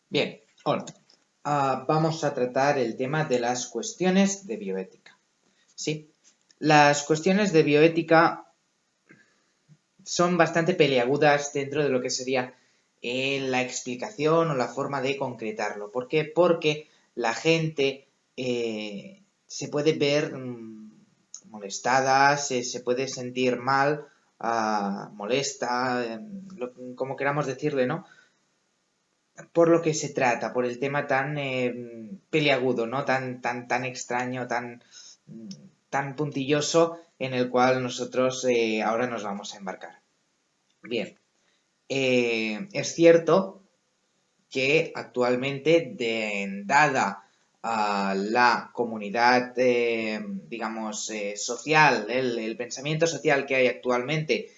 Bien, hola. Vamos a tratar el tema de las cuestiones de bioética. ¿Sí? Las cuestiones de bioética son bastante peliagudas dentro de lo que sería la explicación o la forma de concretarlo. ¿Por qué? Porque la gente se puede ver molestada, se puede sentir mal, molesta, como queramos decirle, ¿no? Por lo que se trata, por el tema tan peliagudo, ¿no? Tan extraño, tan puntilloso en el cual nosotros ahora nos vamos a embarcar. Bien, es cierto que actualmente, dada la comunidad, digamos, social, el pensamiento social que hay actualmente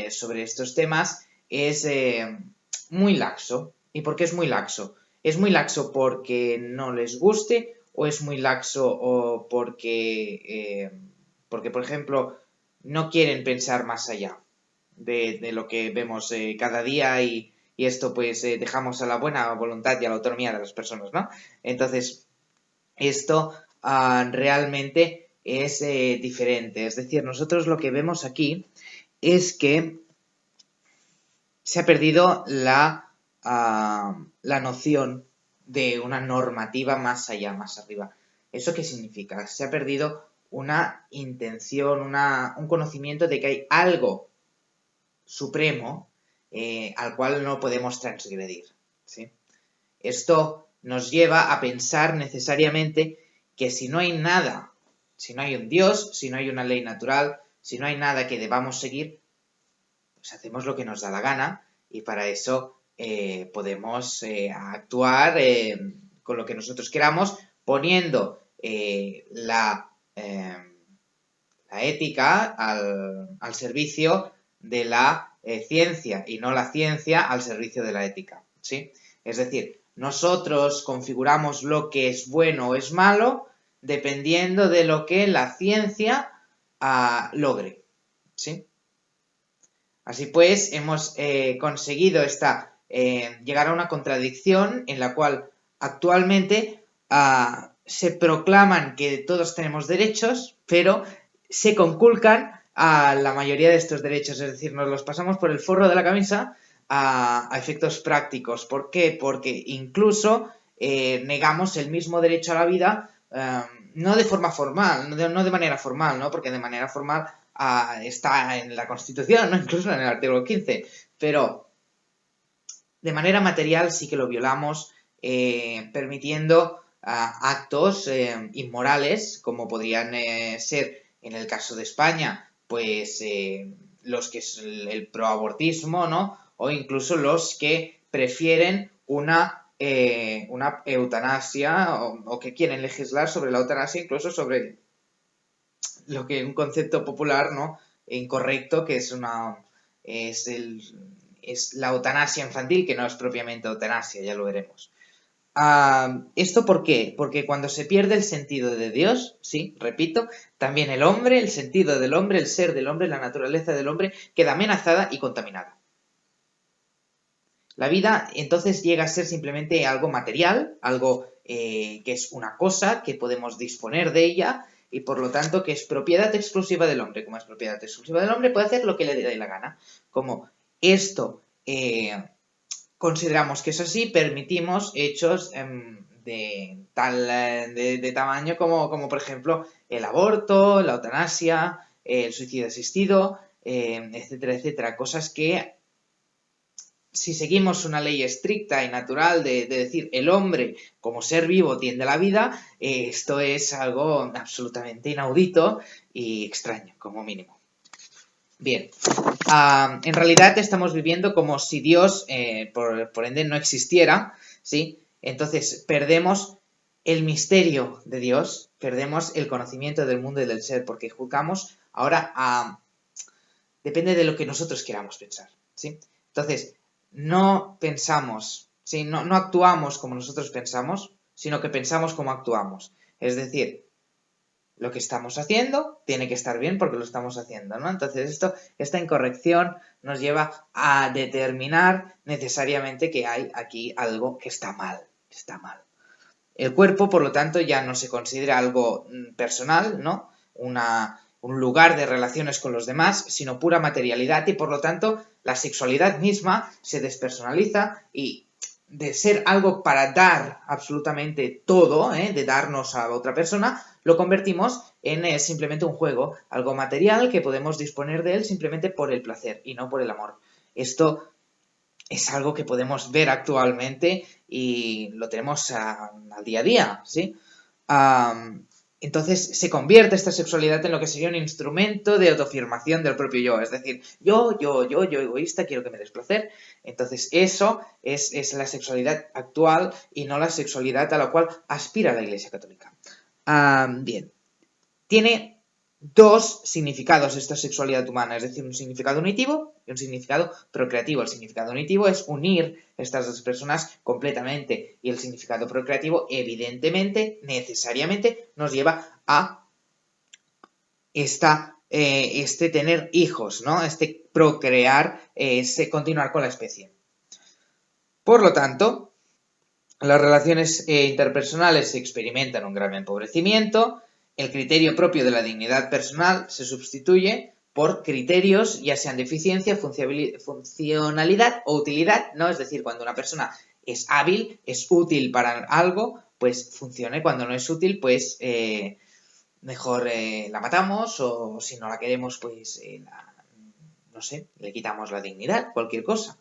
sobre estos temas es muy laxo. ¿Y por qué es muy laxo? ¿Es muy laxo porque no les guste o es muy laxo o porque por ejemplo, no quieren pensar más allá de lo que vemos cada día y esto pues dejamos a la buena voluntad y a la autonomía de las personas, ¿no? Entonces, esto realmente es diferente. Es decir, nosotros lo que vemos aquí es que se ha perdido la noción de una normativa más allá, más arriba. ¿Eso qué significa? Se ha perdido una intención, un conocimiento de que hay algo supremo al cual no podemos transgredir. ¿Sí? Esto nos lleva a pensar necesariamente que si no hay nada, si no hay un Dios, si no hay una ley natural, si no hay nada que debamos seguir, pues hacemos lo que nos da la gana y para eso podemos actuar con lo que nosotros queramos, poniendo la ética al servicio de la ciencia y no la ciencia al servicio de la ética. ¿Sí? Es decir, nosotros configuramos lo que es bueno o es malo dependiendo de lo que la ciencia logre. ¿Sí? Así pues, hemos conseguido llegar a una contradicción en la cual actualmente se proclaman que todos tenemos derechos, pero se conculcan a la mayoría de estos derechos, es decir, nos los pasamos por el forro de la camisa a efectos prácticos. ¿Por qué? Porque incluso negamos el mismo derecho a la vida, no de forma formal, no de manera formal, ¿no? Porque de manera formal está en la Constitución, ¿no? Incluso en el artículo 15, pero de manera material sí que lo violamos, permitiendo actos inmorales, como podrían ser, en el caso de España, pues los que es el proabortismo, ¿no? O incluso los que prefieren una eutanasia o que quieren legislar sobre la eutanasia, incluso sobre lo que un concepto popular, ¿no? Incorrecto, que es la eutanasia infantil, que no es propiamente eutanasia, ya lo veremos. ¿Esto por qué? Porque cuando se pierde el sentido de Dios, sí, repito, también el hombre, el sentido del hombre, el ser del hombre, la naturaleza del hombre, queda amenazada y contaminada. La vida entonces llega a ser simplemente algo material, algo que es una cosa, que podemos disponer de ella y por lo tanto que es propiedad exclusiva del hombre. Como es propiedad exclusiva del hombre, puede hacer lo que le dé la gana. Como esto consideramos que es así, permitimos hechos de tamaño como por ejemplo el aborto, la eutanasia, el suicidio asistido, etcétera, etcétera. Cosas que si seguimos una ley estricta y natural de decir el hombre como ser vivo tiende a la vida, esto es algo absolutamente inaudito y extraño, como mínimo. Bien, en realidad estamos viviendo como si Dios, por ende, no existiera, ¿sí? Entonces perdemos el misterio de Dios, perdemos el conocimiento del mundo y del ser, porque juzgamos ahora depende de lo que nosotros queramos pensar, ¿sí? Entonces, no pensamos, ¿sí? No actuamos como nosotros pensamos, sino que pensamos como actuamos. Es decir, lo que estamos haciendo tiene que estar bien porque lo estamos haciendo, ¿no? Entonces esta incorrección nos lleva a determinar necesariamente que hay aquí algo que está mal, El cuerpo, por lo tanto, ya no se considera algo personal, ¿no? Un lugar de relaciones con los demás, sino pura materialidad y, por lo tanto, la sexualidad misma se despersonaliza y de ser algo para dar absolutamente todo, de darnos a otra persona, lo convertimos en simplemente un juego, algo material que podemos disponer de él simplemente por el placer y no por el amor. Esto es algo que podemos ver actualmente y lo tenemos al día a día, ¿sí? Entonces se convierte esta sexualidad en lo que sería un instrumento de autoafirmación del propio yo, es decir, yo egoísta, quiero que me des placer. Entonces eso es la sexualidad actual y no la sexualidad a la cual aspira la Iglesia Católica. Bien, tiene dos significados esta sexualidad humana, es decir, un significado unitivo y un significado procreativo. El significado unitivo es unir estas dos personas completamente y el significado procreativo, evidentemente, necesariamente, nos lleva a este tener hijos, ¿no? Este procrear, continuar con la especie. Por lo tanto, las relaciones interpersonales experimentan un grave empobrecimiento. El criterio propio de la dignidad personal se sustituye por criterios, ya sean de eficiencia, funcionalidad o utilidad, ¿no? Es decir, cuando una persona es hábil, es útil para algo, pues funcione. Cuando no es útil, pues mejor la matamos o si no la queremos, pues no sé, le quitamos la dignidad, cualquier cosa.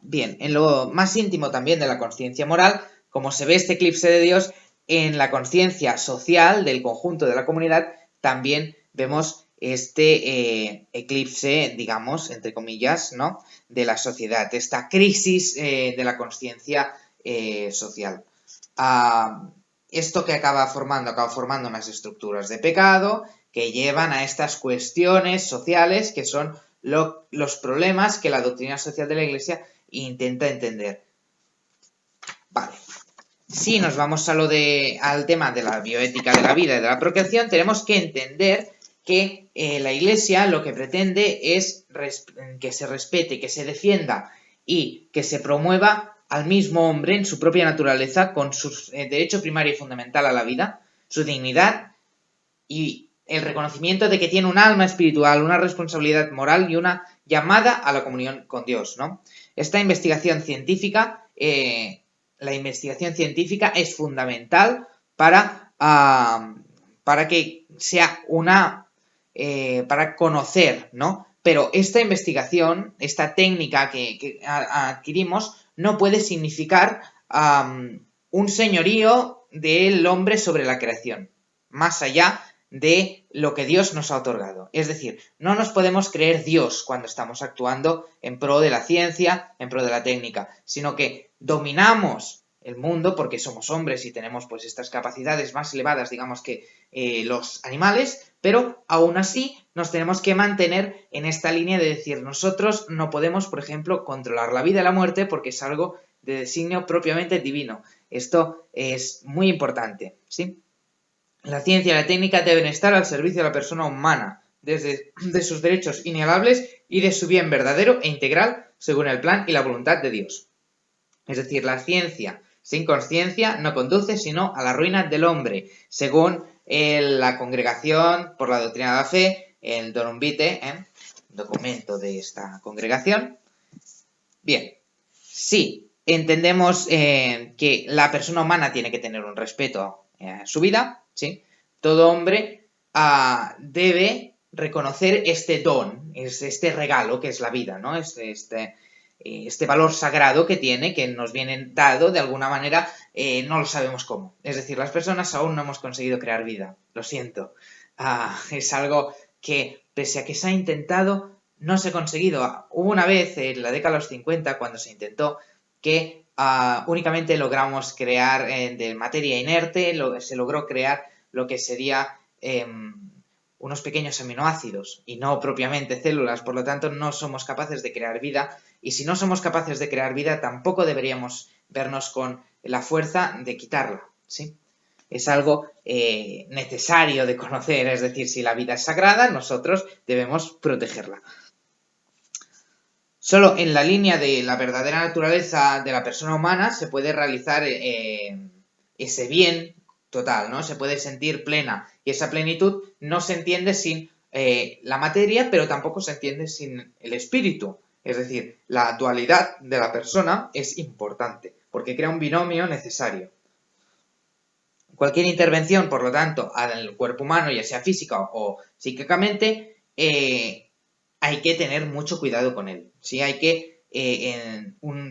Bien, en lo más íntimo también de la conciencia moral, como se ve este eclipse de Dios, en la conciencia social del conjunto de la comunidad, también vemos este eclipse, digamos, entre comillas, ¿no?, de la sociedad, esta crisis de la conciencia social. Esto que acaba formando unas estructuras de pecado que llevan a estas cuestiones sociales que son los problemas que la doctrina social de la Iglesia intenta entender. Vale. Si nos vamos al tema de la bioética de la vida y de la procreación, tenemos que entender que la Iglesia lo que pretende es que se respete, que se defienda y que se promueva al mismo hombre en su propia naturaleza con su derecho primario y fundamental a la vida, su dignidad y el reconocimiento de que tiene un alma espiritual, una responsabilidad moral y una llamada a la comunión con Dios, ¿no? Esta investigación científica, la investigación científica es fundamental para que sea para conocer, ¿no? Pero esta investigación, esta técnica que adquirimos, no puede significar un señorío del hombre sobre la creación, más allá de lo que Dios nos ha otorgado. Es decir, no nos podemos creer Dios cuando estamos actuando en pro de la ciencia, en pro de la técnica, sino que dominamos el mundo porque somos hombres y tenemos pues estas capacidades más elevadas, digamos, que los animales, pero aún así nos tenemos que mantener en esta línea de decir, nosotros no podemos, por ejemplo, controlar la vida y la muerte porque es algo de designio propiamente divino. Esto es muy importante, ¿sí? La ciencia y la técnica deben estar al servicio de la persona humana, de sus derechos inalienables y de su bien verdadero e integral según el plan y la voluntad de Dios. Es decir, la ciencia sin conciencia no conduce sino a la ruina del hombre, según la Congregación por la Doctrina de la Fe, el Donum Vitae, documento de esta congregación. Bien, sí, entendemos que la persona humana tiene que tener un respeto a su vida, ¿sí? Todo hombre debe reconocer este don, este regalo que es la vida, ¿no? Este valor sagrado que tiene, que nos viene dado de alguna manera, no lo sabemos cómo. Es decir, las personas aún no hemos conseguido crear vida, lo siento. Es algo que, pese a que se ha intentado, no se ha conseguido. Hubo una vez, en la década de los 50, cuando se intentó, que únicamente logramos crear de materia inerte, se logró crear lo que sería unos pequeños aminoácidos y no propiamente células, por lo tanto no somos capaces de crear vida y si no somos capaces de crear vida tampoco deberíamos vernos con la fuerza de quitarla, ¿sí? es algo necesario de conocer, es decir, si la vida es sagrada, nosotros debemos protegerla. Solo en la línea de la verdadera naturaleza de la persona humana se puede realizar ese bien total, ¿no? Se puede sentir plena, y esa plenitud no se entiende sin la materia, pero tampoco se entiende sin el espíritu. Es decir, la dualidad de la persona es importante, porque crea un binomio necesario. Cualquier intervención, por lo tanto, al cuerpo humano, ya sea física o psíquicamente, hay que tener mucho cuidado con él. ¿Sí? Hay que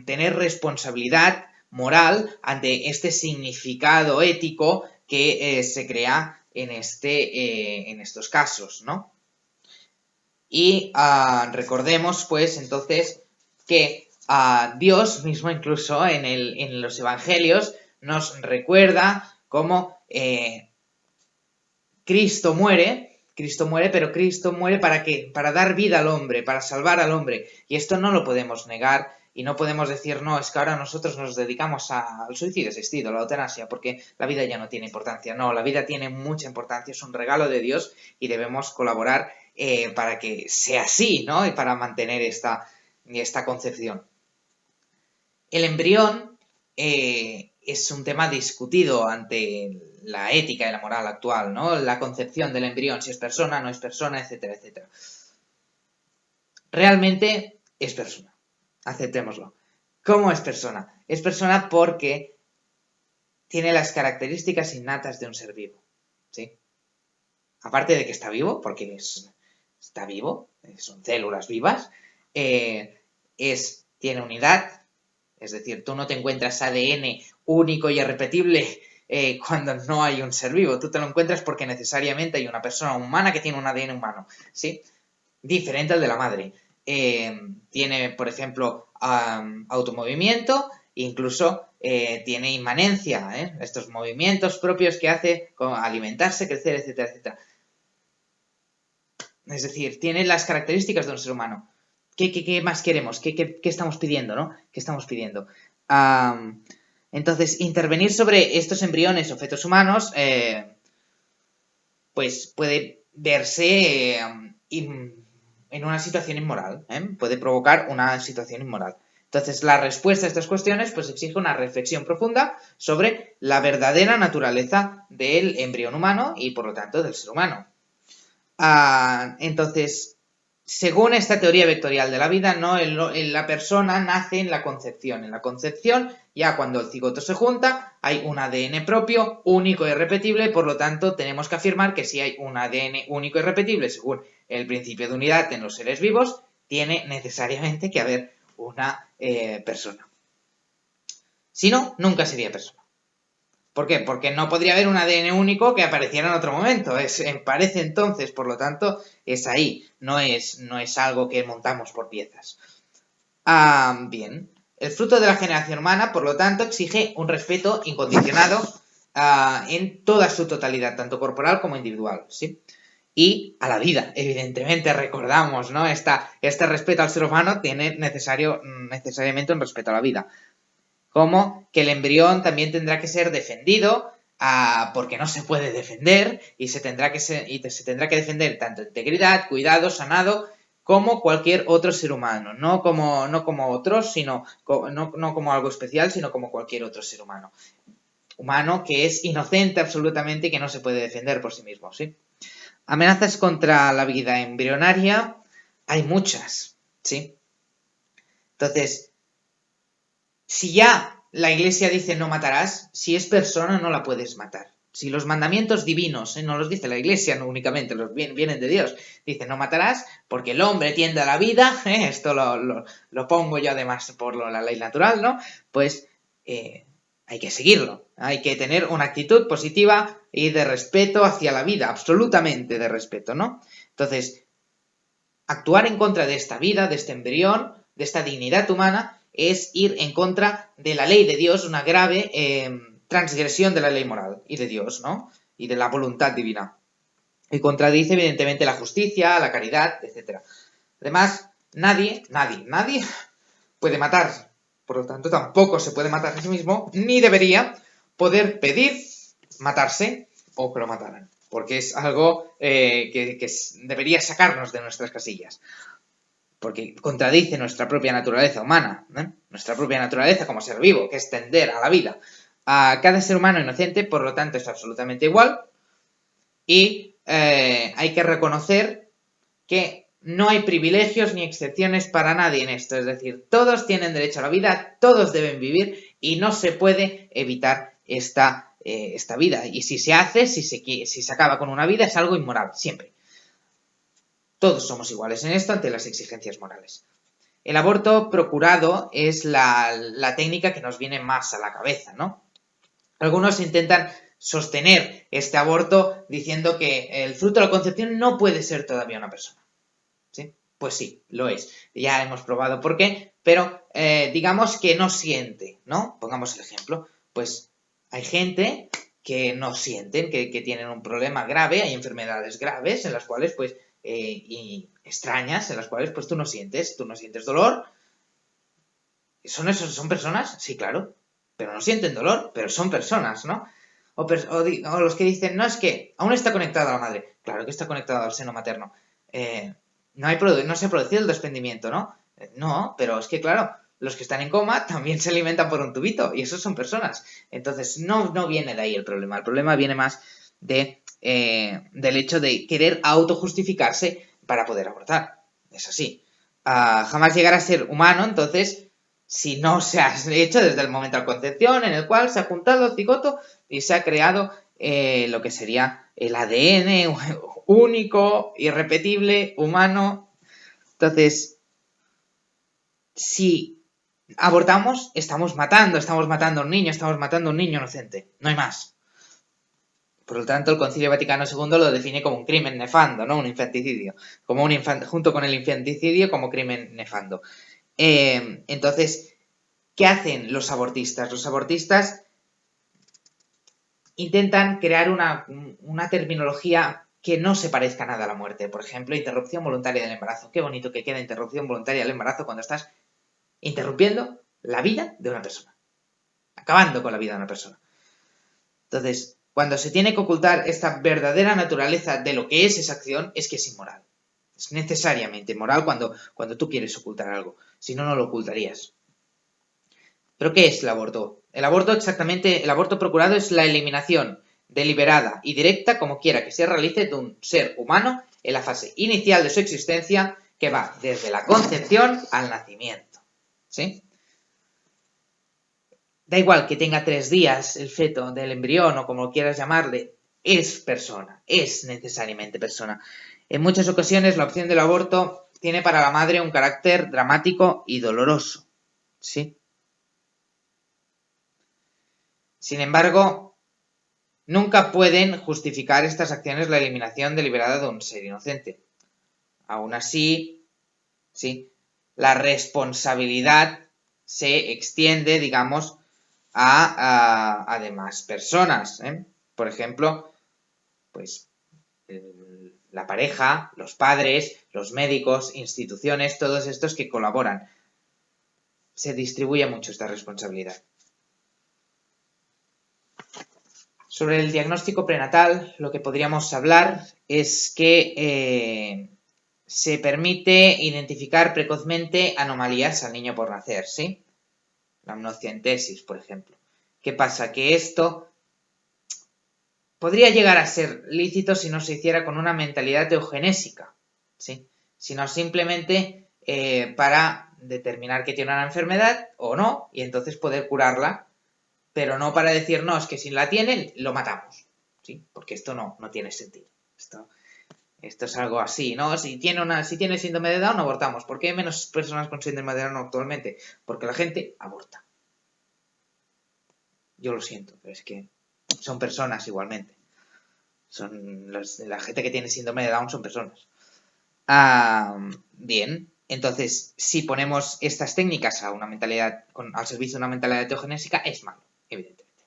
tener responsabilidad moral ante este significado ético que se crea en estos casos, ¿no? Y recordemos, pues, entonces, que Dios mismo, incluso en los evangelios, nos recuerda cómo Cristo muere, pero Cristo muere ¿para qué? Para dar vida al hombre, para salvar al hombre. Y esto no lo podemos negar y no podemos decir, no, es que ahora nosotros nos dedicamos al suicidio asistido, a la eutanasia, porque la vida ya no tiene importancia. No, la vida tiene mucha importancia, es un regalo de Dios y debemos colaborar para que sea así, ¿no? Y para mantener esta concepción. El embrión es un tema discutido ante la ética y la moral actual, ¿no? La concepción del embrión, si es persona, no es persona, etcétera, etcétera. Realmente es persona, aceptémoslo. ¿Cómo es persona? Es persona porque tiene las características innatas de un ser vivo, ¿sí? Aparte de que está vivo, porque está vivo, son células vivas, tiene unidad, es decir, tú no te encuentras ADN único y irrepetible cuando no hay un ser vivo. Tú te lo encuentras porque necesariamente hay una persona humana que tiene un ADN humano, ¿sí? Diferente al de la madre. Tiene, por ejemplo, automovimiento, incluso tiene inmanencia, estos movimientos propios que hace como alimentarse, crecer, etcétera, etcétera. Es decir, tiene las características de un ser humano. ¿Qué más queremos? ¿Qué estamos pidiendo, no? ¿Qué estamos pidiendo? Entonces, intervenir sobre estos embriones o fetos humanos, pues puede verse en una situación inmoral, puede provocar una situación inmoral. Entonces, la respuesta a estas cuestiones pues exige una reflexión profunda sobre la verdadera naturaleza del embrión humano y, por lo tanto, del ser humano. Entonces, según esta teoría vectorial de la vida, ¿no? La persona nace en la concepción. En la concepción, ya cuando el cigoto se junta, hay un ADN propio, único y irrepetible, por lo tanto, tenemos que afirmar que si hay un ADN único y irrepetible, según el principio de unidad en los seres vivos, tiene necesariamente que haber una persona. Si no, nunca sería persona. ¿Por qué? Porque no podría haber un ADN único que apareciera en otro momento. Parece entonces, por lo tanto, es ahí. No es algo que montamos por piezas. Bien. El fruto de la generación humana, por lo tanto, exige un respeto incondicionado en toda su totalidad, tanto corporal como individual, ¿sí? Y a la vida, evidentemente, recordamos, ¿no? Este respeto al ser humano tiene necesariamente un respeto a la vida. Como que el embrión también tendrá que ser defendido porque no se puede defender y se tendrá que defender tanto integridad, cuidado, sanado, como cualquier otro ser humano. No como otros, sino no como algo especial, sino como cualquier otro ser humano. Humano que es inocente absolutamente y que no se puede defender por sí mismo, ¿sí? Amenazas contra la vida embrionaria hay muchas, ¿sí? Entonces, si ya la Iglesia dice no matarás, si es persona no la puedes matar. Si los mandamientos divinos, no los dice la Iglesia, no únicamente, vienen de Dios, dice no matarás porque el hombre tiende a la vida, esto lo pongo yo además por la ley natural, ¿no? Pues hay que seguirlo, hay que tener una actitud positiva y de respeto hacia la vida, absolutamente de respeto, ¿no? Entonces, actuar en contra de esta vida, de este embrión, de esta dignidad humana, es ir en contra de la ley de Dios, una grave transgresión de la ley moral y de Dios, ¿no? Y de la voluntad divina. Y contradice, evidentemente, la justicia, la caridad, etc. Además, nadie puede matar. Por lo tanto, tampoco se puede matar a sí mismo, ni debería poder pedir matarse o que lo mataran, porque es algo que debería sacarnos de nuestras casillas, porque contradice nuestra propia naturaleza humana, ¿eh? Nuestra propia naturaleza como ser vivo, que es tender a la vida. A cada ser humano inocente, por lo tanto, es absolutamente igual, y hay que reconocer que no hay privilegios ni excepciones para nadie en esto, es decir, todos tienen derecho a la vida, todos deben vivir y no se puede evitar esta vida. Y si se hace, si se acaba con una vida, es algo inmoral, siempre. Todos somos iguales en esto ante las exigencias morales. El aborto procurado es la técnica que nos viene más a la cabeza, ¿no? Algunos intentan sostener este aborto diciendo que el fruto de la concepción no puede ser todavía una persona. ¿Sí? Pues sí, lo es. Ya hemos probado por qué, pero digamos que no siente, ¿no? Pongamos el ejemplo. Pues hay gente que no sienten, que tienen un problema grave, hay enfermedades graves en las cuales, pues, y extrañas, en las cuales, pues, tú no sientes dolor. ¿Son personas? Sí, claro, pero no sienten dolor, pero son personas, ¿no? O los que dicen, no, es que aún está conectado a la madre. Claro que está conectado al seno materno. No se ha producido el desprendimiento, ¿no? No, pero es que, claro, los que están en coma también se alimentan por un tubito y esos son personas. Entonces, no viene de ahí el problema. El problema viene más del hecho de querer autojustificarse para poder abortar. Es así. Jamás llegar a ser humano, entonces, si no se ha hecho desde el momento de la concepción en el cual se ha juntado el cigoto y se ha creado lo que sería el ADN único, irrepetible, humano. Entonces, si abortamos, estamos matando a un niño, estamos matando a un niño inocente, no hay más. Por lo tanto, el Concilio Vaticano II lo define como un crimen nefando, ¿no? Un infanticidio, junto con el infanticidio como crimen nefando. Entonces, ¿qué hacen los abortistas? Los abortistas intentan crear una terminología que no se parezca nada a la muerte. Por ejemplo, interrupción voluntaria del embarazo. Qué bonito que queda interrupción voluntaria del embarazo cuando estás interrumpiendo la vida de una persona. Acabando con la vida de una persona. Entonces, cuando se tiene que ocultar esta verdadera naturaleza de lo que es esa acción, es que es inmoral. Es necesariamente inmoral cuando tú quieres ocultar algo. Si no, no lo ocultarías. ¿Pero qué es el aborto? El aborto procurado es la eliminación deliberada y directa, como quiera que se realice, de un ser humano en la fase inicial de su existencia, que va desde la concepción al nacimiento. ¿Sí? Da igual que tenga 3 días el feto del embrión o como quieras llamarle, es persona, es necesariamente persona. En muchas ocasiones la opción del aborto tiene para la madre un carácter dramático y doloroso. ¿Sí? Sin embargo, nunca pueden justificar estas acciones la eliminación deliberada de un ser inocente. Aún así, sí, la responsabilidad se extiende, digamos, a demás personas. Por ejemplo, pues la pareja, los padres, los médicos, instituciones, todos estos que colaboran. Se distribuye mucho esta responsabilidad. Sobre el diagnóstico prenatal, lo que podríamos hablar es que se permite identificar precozmente anomalías al niño por nacer, ¿sí? La amniocentesis, por ejemplo. ¿Qué pasa? Que esto podría llegar a ser lícito si no se hiciera con una mentalidad eugenésica, ¿sí? Sino simplemente para determinar que tiene una enfermedad o no, y entonces poder curarla, pero no para decir, no, es que si la tienen, lo matamos, ¿sí? Porque esto no tiene sentido. Esto es algo así, ¿no? Si tiene síndrome de Down, abortamos. ¿Por qué hay menos personas con síndrome de Down actualmente? Porque la gente aborta. Yo lo siento, pero es que son personas igualmente. La gente que tiene síndrome de Down son personas. Bien, entonces, si ponemos estas técnicas a una mentalidad, al servicio de una mentalidad eugenésica, es malo, evidentemente.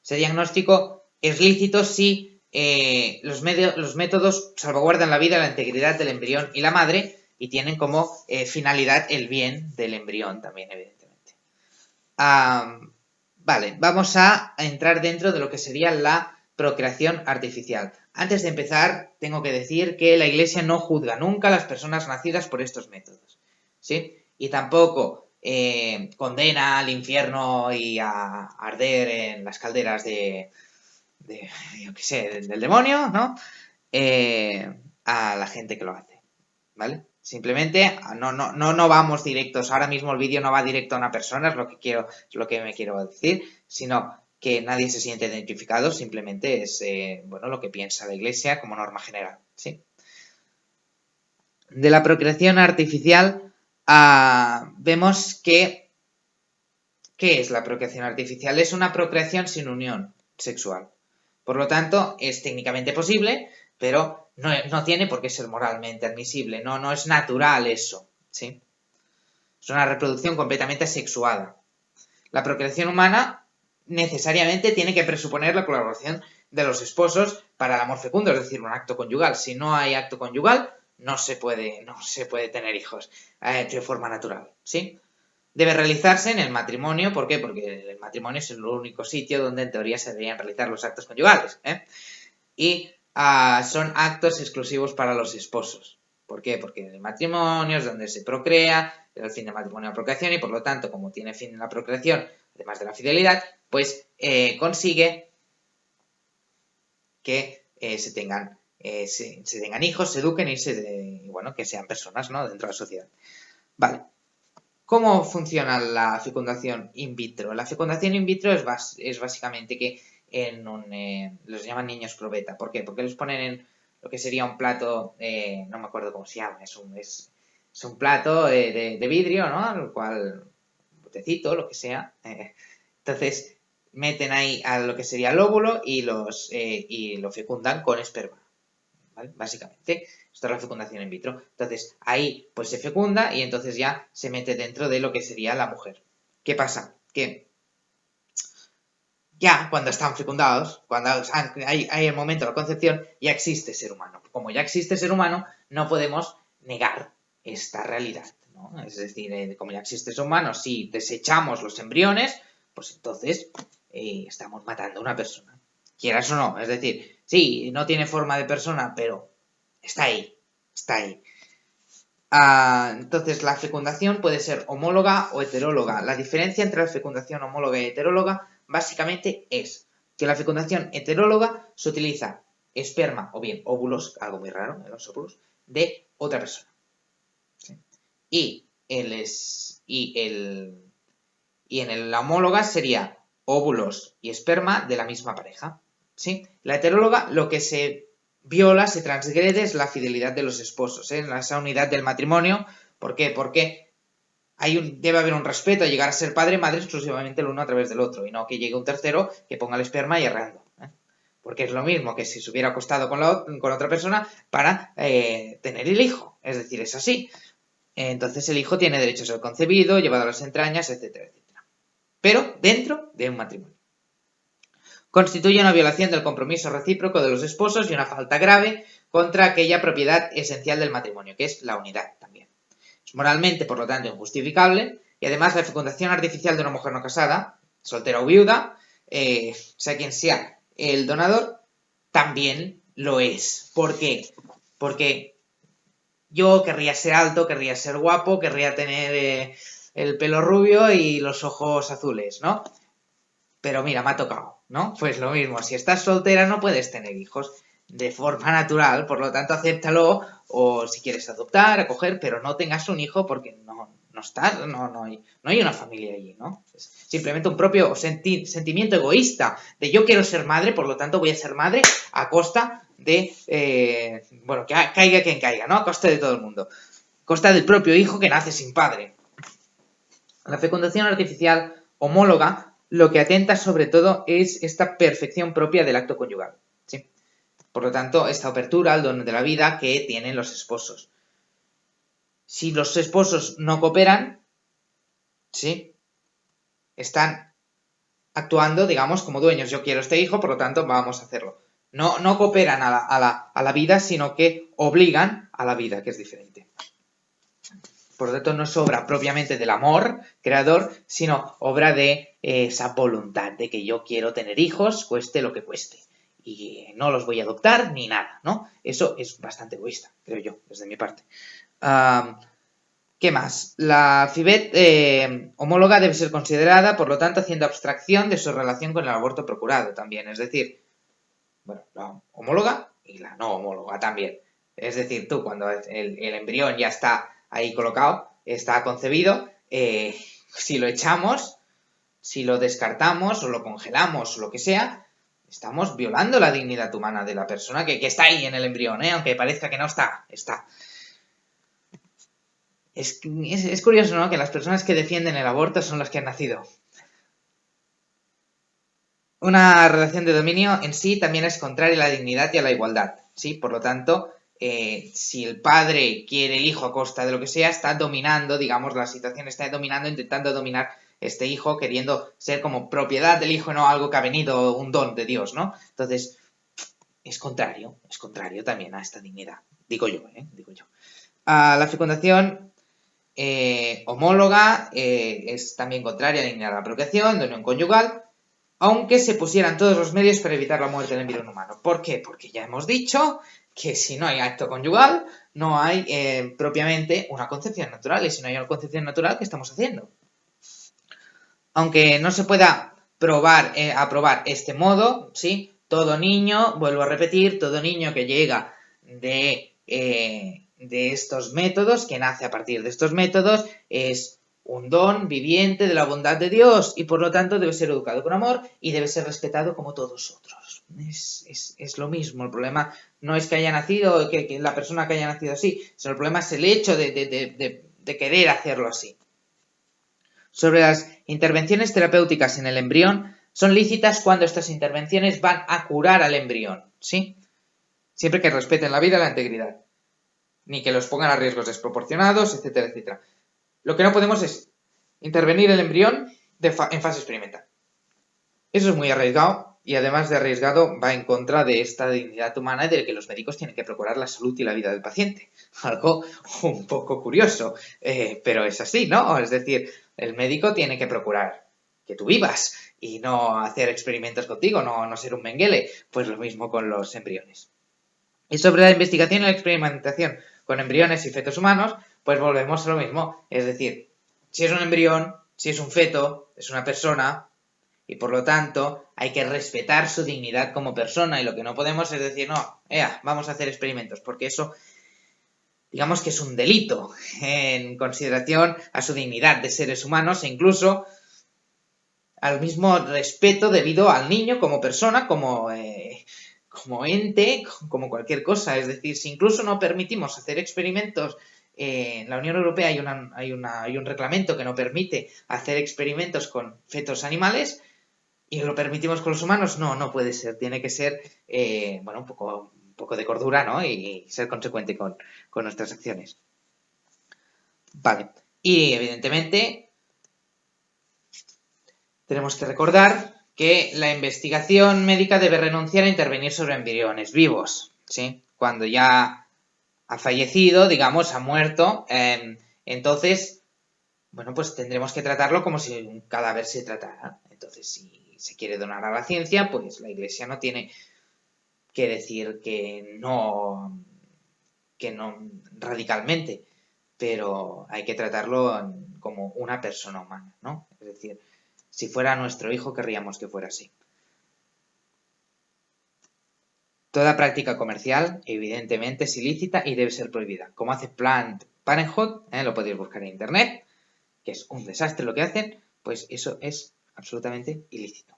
Ese diagnóstico es lícito si los métodos salvaguardan la vida, la integridad del embrión y la madre y tienen como finalidad el bien del embrión también, evidentemente. Vale, vamos a entrar dentro de lo que sería la procreación artificial. Antes de empezar, tengo que decir que la Iglesia no juzga nunca a las personas nacidas por estos métodos, ¿sí? Y tampoco condena al infierno y a arder en las calderas yo qué sé, del demonio, ¿no? A la gente que lo hace, ¿vale? Simplemente no vamos directos, ahora mismo el vídeo no va directo a una persona, es lo que me quiero decir, sino que nadie se siente identificado, simplemente es bueno, lo que piensa la Iglesia como norma general, ¿sí? De la procreación artificial vemos que ¿qué es la procreación artificial? Es una procreación sin unión sexual. Por lo tanto, es técnicamente posible, pero no tiene por qué ser moralmente admisible, no es natural eso, ¿sí? Es una reproducción completamente asexuada. La procreación humana necesariamente tiene que presuponer la colaboración de los esposos para el amor fecundo, es decir, un acto conyugal. Si no hay acto conyugal, no se puede tener hijos de forma natural, ¿sí? Debe realizarse en el matrimonio, ¿por qué? Porque el matrimonio es el único sitio donde en teoría se deberían realizar los actos conyugales, y son actos exclusivos para los esposos. ¿Por qué? Porque en el matrimonio es donde se procrea, el fin del matrimonio es la procreación y por lo tanto, como tiene fin la procreación, además de la fidelidad, pues consigue que se tengan hijos, se eduquen y bueno, que sean personas, ¿no?, dentro de la sociedad. Vale. ¿Cómo funciona la fecundación in vitro? La fecundación in vitro es básicamente que los llaman niños probeta. ¿Por qué? Porque los ponen en lo que sería un plato, no me acuerdo cómo se llama, es un plato de vidrio, ¿no? Al cual, un botecito, lo que sea. Entonces, meten ahí a lo que sería el óvulo y lo fecundan con esperma, ¿vale? Básicamente. Esto es la fecundación in vitro. Entonces, ahí pues se fecunda y entonces ya se mete dentro de lo que sería la mujer. ¿Qué pasa? Que ya cuando están fecundados, cuando hay el momento de la concepción, ya existe ser humano. Como ya existe ser humano, no podemos negar esta realidad, ¿no? Es decir, como ya existe ser humano, si desechamos los embriones, pues entonces estamos matando a una persona. Quieras o no. Es decir, sí, no tiene forma de persona, pero está ahí. Entonces, la fecundación puede ser homóloga o heteróloga. La diferencia entre la fecundación homóloga y heteróloga básicamente es que la fecundación heteróloga se utiliza esperma o bien óvulos, algo muy raro, los óvulos, de otra persona. ¿Sí? Y en la homóloga sería óvulos y esperma de la misma pareja. ¿Sí? La heteróloga, lo que se viola, se transgrede es la fidelidad de los esposos, esa unidad del matrimonio. ¿Por qué? Porque debe haber un respeto a llegar a ser padre y madre exclusivamente el uno a través del otro, y no que llegue un tercero que ponga el esperma y errando. Porque es lo mismo que si se hubiera acostado con otra persona para tener el hijo. Es decir, es así. Entonces el hijo tiene derecho a ser concebido, llevado a las entrañas, etcétera, etcétera. Pero dentro de un matrimonio. Constituye una violación del compromiso recíproco de los esposos y una falta grave contra aquella propiedad esencial del matrimonio, que es la unidad también. Es moralmente, por lo tanto, injustificable, y además la fecundación artificial de una mujer no casada, soltera o viuda, sea quien sea el donador, también lo es. ¿Por qué? Porque yo querría ser alto, querría ser guapo, querría tener el pelo rubio y los ojos azules, ¿no? Pero mira, me ha tocado, ¿no? Pues lo mismo, si estás soltera no puedes tener hijos de forma natural, por lo tanto acéptalo, o si quieres adoptar, acoger, pero no tengas un hijo porque no hay una familia allí, ¿no? Es simplemente un propio sentimiento egoísta de yo quiero ser madre, por lo tanto voy a ser madre a costa de, bueno, que caiga quien caiga, ¿no? A costa de todo el mundo. A costa del propio hijo que nace sin padre. La fecundación artificial homóloga lo que atenta sobre todo es esta perfección propia del acto conyugal, ¿sí? Por lo tanto, esta apertura al don de la vida que tienen los esposos. Si los esposos no cooperan, ¿sí?, están actuando, digamos, como dueños. Yo quiero este hijo, por lo tanto, vamos a hacerlo. No cooperan a la vida, sino que obligan a la vida, que es diferente. Por lo tanto, no es obra propiamente del amor creador, sino obra de esa voluntad de que yo quiero tener hijos, cueste lo que cueste. Y no los voy a adoptar ni nada, ¿no? Eso es bastante egoísta, creo yo, desde mi parte. ¿Qué más? La FIVET homóloga debe ser considerada, por lo tanto, haciendo abstracción de su relación con el aborto procurado también. Es decir, bueno, la homóloga y la no homóloga también. Es decir, tú cuando el embrión ya está ahí colocado, está concebido, si lo echamos, si lo descartamos o lo congelamos o lo que sea, estamos violando la dignidad humana de la persona que está ahí en el embrión, aunque parezca que no está, está. Es curioso, ¿no?, que las personas que defienden el aborto son las que han nacido. Una relación de dominio en sí también es contraria a la dignidad y a la igualdad, ¿sí? Por lo tanto, si el padre quiere el hijo a costa de lo que sea, está dominando, digamos, la situación está dominando, intentando dominar este hijo, queriendo ser como propiedad del hijo, no algo que ha venido, un don de Dios, ¿no? Entonces, es contrario también a esta dignidad, digo yo. A la fecundación homóloga es también contraria a la dignidad de la procreación, de unión conyugal, aunque se pusieran todos los medios para evitar la muerte del embrión humano. ¿Por qué? Porque ya hemos dicho que si no hay acto conyugal, no hay propiamente una concepción natural, y si no hay una concepción natural, ¿qué estamos haciendo? Aunque no se pueda aprobar este modo, ¿sí? Todo niño, vuelvo a repetir, todo niño que llega de estos métodos, que nace a partir de estos métodos, es un don viviente de la bondad de Dios y por lo tanto debe ser educado con amor y debe ser respetado como todos otros. Es lo mismo, el problema no es que haya nacido, que la persona que haya nacido así, sino el problema es el hecho de querer hacerlo así. Sobre las intervenciones terapéuticas en el embrión, son lícitas cuando estas intervenciones van a curar al embrión, ¿sí? Siempre que respeten la vida y la integridad, ni que los pongan a riesgos desproporcionados, etcétera, etcétera. Lo que no podemos es intervenir el embrión en fase experimental. Eso es muy arriesgado y además de arriesgado va en contra de esta dignidad humana y de que los médicos tienen que procurar la salud y la vida del paciente. Algo un poco curioso, pero es así, ¿no? Es decir, el médico tiene que procurar que tú vivas y no hacer experimentos contigo, no ser un Mengele. Pues lo mismo con los embriones. Y sobre la investigación y la experimentación con embriones y fetos humanos, pues volvemos a lo mismo. Es decir, si es un embrión, si es un feto, es una persona y por lo tanto hay que respetar su dignidad como persona y lo que no podemos es decir, no, vamos a hacer experimentos, porque eso digamos que es un delito en consideración a su dignidad de seres humanos e incluso al mismo respeto debido al niño como persona, como ente, como cualquier cosa. Es decir, si incluso no permitimos hacer experimentos, en la Unión Europea hay un reglamento que no permite hacer experimentos con fetos animales y lo permitimos con los humanos, no puede ser. Tiene que ser, un poco de cordura, ¿no? Y ser consecuente con nuestras acciones. Vale. Y evidentemente tenemos que recordar que la investigación médica debe renunciar a intervenir sobre embriones vivos, ¿sí? Cuando ya ha fallecido, digamos, ha muerto, entonces, pues tendremos que tratarlo como si un cadáver se tratara. Entonces, si se quiere donar a la ciencia, pues la Iglesia no tiene que decir que no radicalmente, pero hay que tratarlo como una persona humana, ¿no? Es decir, si fuera nuestro hijo, querríamos que fuera así. Toda práctica comercial, evidentemente, es ilícita y debe ser prohibida. Como hace Planned Parenthood, lo podéis buscar en internet, que es un desastre lo que hacen, pues eso es absolutamente ilícito.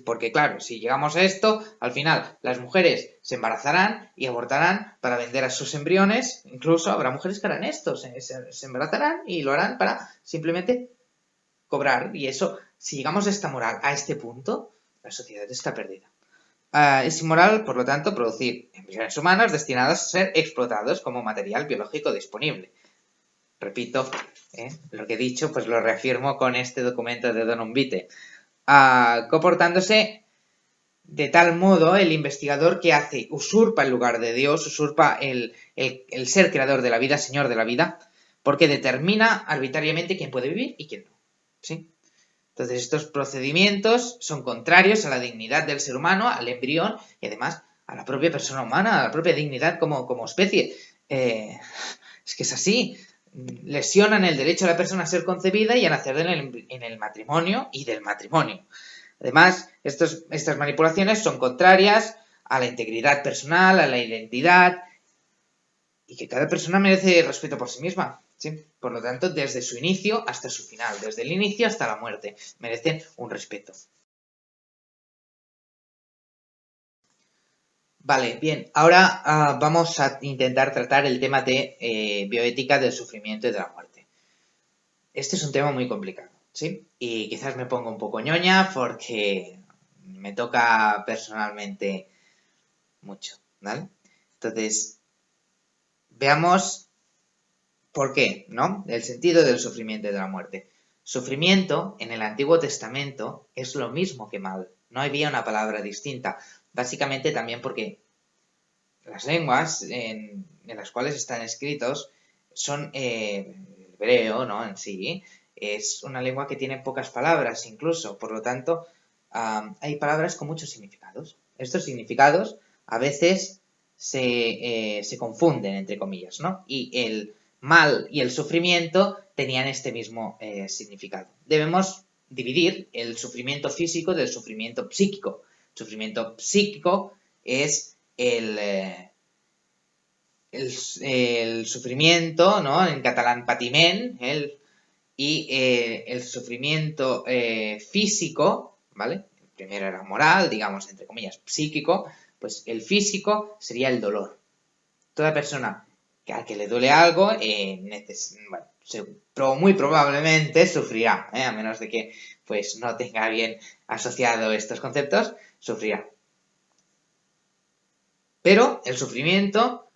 Porque claro, si llegamos a esto, al final las mujeres se embarazarán y abortarán para vender a sus embriones, incluso habrá mujeres que harán esto, se embarazarán y lo harán para simplemente cobrar, y eso, si llegamos a esta moral, a este punto, la sociedad está perdida. Es inmoral, por lo tanto, producir embriones humanos destinados a ser explotados como material biológico disponible. Repito, lo que he dicho, pues lo reafirmo con este documento de Donum Vitae. Comportándose de tal modo el investigador que usurpa el lugar de Dios, usurpa el ser creador de la vida, señor de la vida, porque determina arbitrariamente quién puede vivir y quién no, ¿sí? Entonces, estos procedimientos son contrarios a la dignidad del ser humano, al embrión y además a la propia persona humana, a la propia dignidad como especie. Es que es así. Lesionan el derecho de la persona a ser concebida y a nacer en el matrimonio y del matrimonio. Además, estas manipulaciones son contrarias a la integridad personal, a la identidad, y que cada persona merece respeto por sí misma. ¿Sí? Por lo tanto, desde su inicio hasta su final, desde el inicio hasta la muerte, merecen un respeto. Vale, bien, ahora vamos a intentar tratar el tema de bioética del sufrimiento y de la muerte. Este es un tema muy complicado, ¿sí? Y quizás me ponga un poco ñoña porque me toca personalmente mucho, ¿vale? Entonces, veamos por qué, ¿no? El sentido del sufrimiento y de la muerte. Sufrimiento en el Antiguo Testamento es lo mismo que mal. No había una palabra distinta. Básicamente también porque las lenguas en las cuales están escritos son hebreo, ¿no? En sí. Es una lengua que tiene pocas palabras incluso. Por lo tanto, hay palabras con muchos significados. Estos significados a veces se confunden, entre comillas, ¿no? Y el mal y el sufrimiento tenían este mismo significado. Debemos dividir el sufrimiento físico del sufrimiento psíquico. El sufrimiento psíquico es el sufrimiento, ¿no? En catalán patiment, y el sufrimiento físico, ¿vale? El primero era moral, digamos, entre comillas, psíquico, pues el físico sería el dolor. Toda persona a que le duele algo, muy probablemente sufrirá, a menos de que pues no tenga bien asociado estos conceptos, sufrirá. Pero el sufrimiento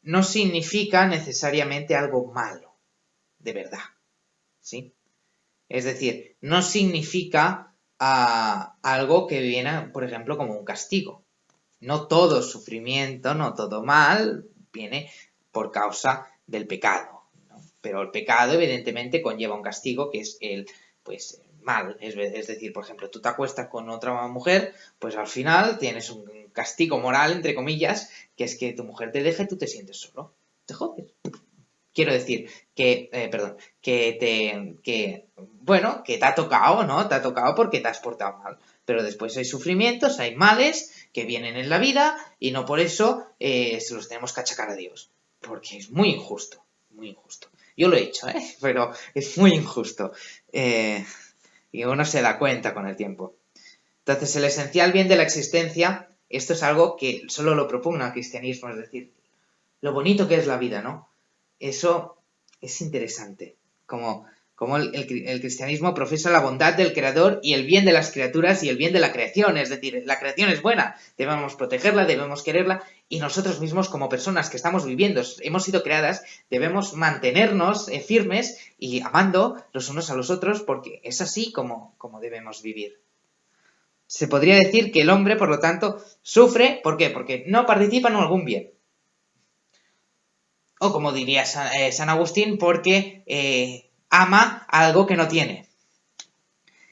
no significa necesariamente algo malo, de verdad, ¿sí? Es decir, no significa algo que viene, por ejemplo, como un castigo. No todo sufrimiento, no todo mal viene por causa del pecado, ¿no? Pero el pecado evidentemente conlleva un castigo que es el mal. Es decir, por ejemplo, tú te acuestas con otra mujer, pues al final tienes un castigo moral, entre comillas, que es que tu mujer te deja y tú te sientes solo. Te jodes. Quiero decir que, que te ha tocado, ¿no? Te ha tocado porque te has portado mal. Pero después hay sufrimientos, hay males que vienen en la vida y no por eso se los tenemos que achacar a Dios. Porque es muy injusto, muy injusto. Yo lo he hecho, pero es muy injusto. Y uno se da cuenta con el tiempo. Entonces, el esencial bien de la existencia, esto es algo que solo lo propugna el cristianismo, es decir, lo bonito que es la vida, ¿no? Eso es interesante, como el cristianismo profesa la bondad del creador y el bien de las criaturas y el bien de la creación, es decir, la creación es buena, debemos protegerla, debemos quererla y nosotros mismos como personas que estamos viviendo, hemos sido creadas, debemos mantenernos firmes y amando los unos a los otros porque es así como debemos vivir. Se podría decir que el hombre, por lo tanto, sufre, ¿por qué? Porque no participa en algún bien. O como diría San Agustín, porque ama algo que no tiene.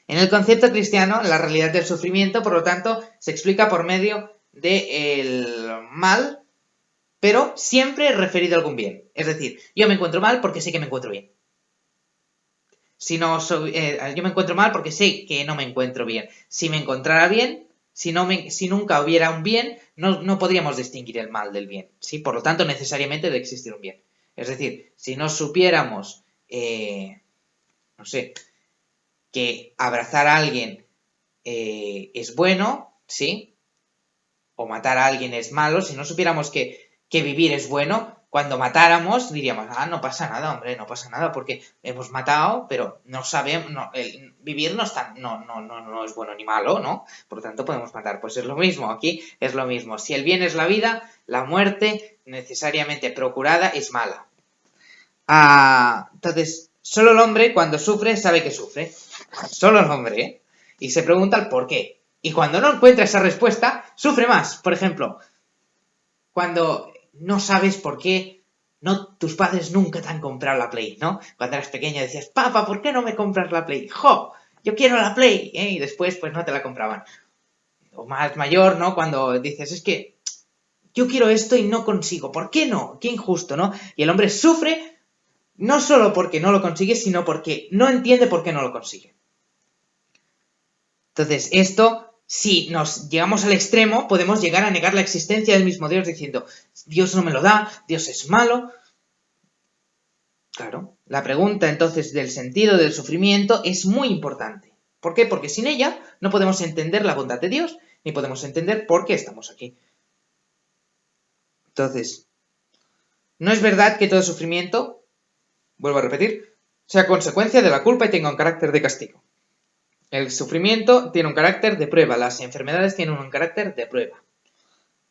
En el concepto cristiano, la realidad del sufrimiento, por lo tanto, se explica por medio del mal, pero siempre referido a algún bien. Es decir, yo me encuentro mal porque sé que me encuentro bien. Si no yo me encuentro mal porque sé que no me encuentro bien. Si me encontrara bien, si nunca hubiera un bien, no podríamos distinguir el mal del bien, ¿sí? Por lo tanto, necesariamente debe existir un bien. Es decir, si no supiéramos, no sé, que abrazar a alguien es bueno, ¿sí? O matar a alguien es malo, si no supiéramos que vivir es bueno, cuando matáramos diríamos, no pasa nada, hombre, no pasa nada, porque hemos matado, pero no sabemos, vivir no es bueno ni malo, ¿no? Por lo tanto podemos matar. Pues es lo mismo, aquí es lo mismo. Si el bien es la vida, la muerte necesariamente procurada es mala. Entonces, solo el hombre cuando sufre sabe que sufre. Solo el hombre, ¿eh? Y se pregunta el por qué. Y cuando no encuentra esa respuesta, sufre más. Por ejemplo, cuando no sabes por qué No, tus padres nunca te han comprado la Play, ¿no? Cuando eras pequeña decías, papá, ¿por qué no me compras la Play? ¡Jo! Yo quiero la Play, ¿eh? Y después, pues no te la compraban. O más mayor, ¿no? Cuando dices, es que yo quiero esto y no consigo. ¿Por qué no? Qué injusto, ¿no? Y el hombre sufre no solo porque no lo consigue, sino porque no entiende por qué no lo consigue. Entonces, esto, si nos llegamos al extremo, podemos llegar a negar la existencia del mismo Dios diciendo, Dios no me lo da, Dios es malo. Claro, la pregunta entonces del sentido del sufrimiento es muy importante. ¿Por qué? Porque sin ella no podemos entender la bondad de Dios, ni podemos entender por qué estamos aquí. Entonces, no es verdad que todo sufrimiento, vuelvo a repetir, sea consecuencia de la culpa y tenga un carácter de castigo. El sufrimiento tiene un carácter de prueba, las enfermedades tienen un carácter de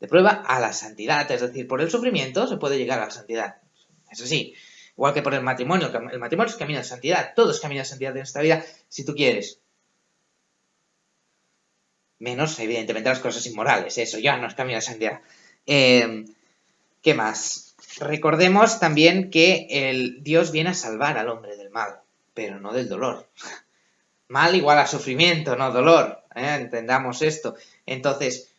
prueba a la santidad, es decir, por el sufrimiento se puede llegar a la santidad. Eso sí, igual que por el matrimonio es camino de santidad, todo es camino de santidad en esta vida, si tú quieres. Menos, evidentemente, las cosas inmorales, eso ya no es camino de santidad. ¿Qué más? Recordemos también que Dios viene a salvar al hombre del mal, pero no del dolor. Mal igual a sufrimiento, no dolor. Entendamos esto. Entonces,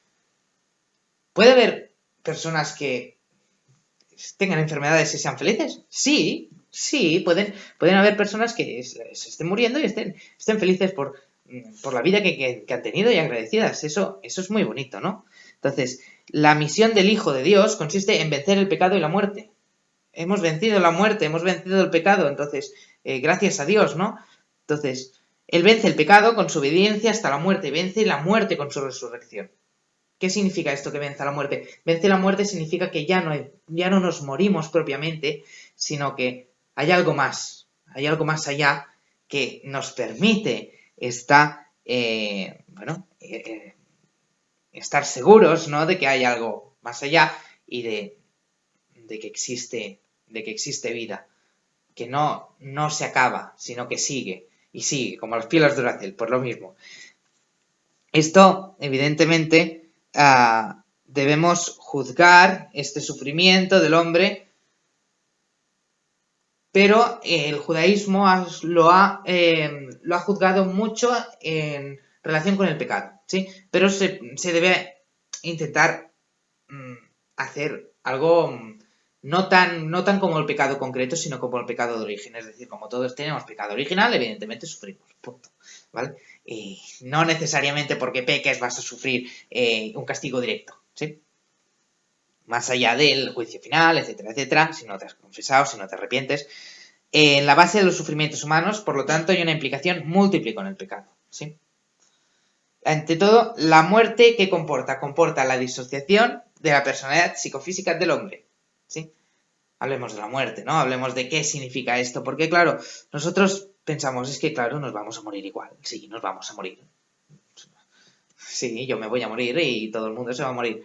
¿puede haber personas que tengan enfermedades y sean felices? Sí, pueden haber personas que se estén muriendo y estén felices por la vida que han tenido y agradecidas. Eso es muy bonito, ¿no? Entonces, la misión del Hijo de Dios consiste en vencer el pecado y la muerte. Hemos vencido la muerte, hemos vencido el pecado, entonces, gracias a Dios, ¿no? Entonces, Él vence el pecado con su obediencia hasta la muerte, vence la muerte con su resurrección. ¿Qué significa esto que vence la muerte? Vence la muerte significa que ya no nos morimos propiamente, sino que hay algo más allá que nos permite estar seguros, ¿no? De que hay algo más allá y de que existe vida, que no se acaba, sino que sigue, y sigue, como las pilas de Duracell, por lo mismo. Esto, evidentemente, debemos juzgar este sufrimiento del hombre, pero el judaísmo lo ha juzgado mucho en relación con el pecado, ¿sí? Pero se debe intentar hacer algo no tan como el pecado concreto, sino como el pecado de origen. Es decir, como todos tenemos pecado original, evidentemente sufrimos, punto, ¿vale? Y no necesariamente porque peques vas a sufrir un castigo directo, ¿sí? Más allá del juicio final, etcétera, etcétera, si no te has confesado, si no te arrepientes. En la base de los sufrimientos humanos, por lo tanto, hay una implicación múltiple con el pecado, ¿sí? Ante todo, la muerte, ¿qué comporta? Comporta la disociación de la personalidad psicofísica del hombre, ¿sí? Hablemos de la muerte, ¿no? Hablemos de qué significa esto, porque claro, nosotros pensamos, es que claro, nos vamos a morir igual, sí, nos vamos a morir. Sí, yo me voy a morir y todo el mundo se va a morir.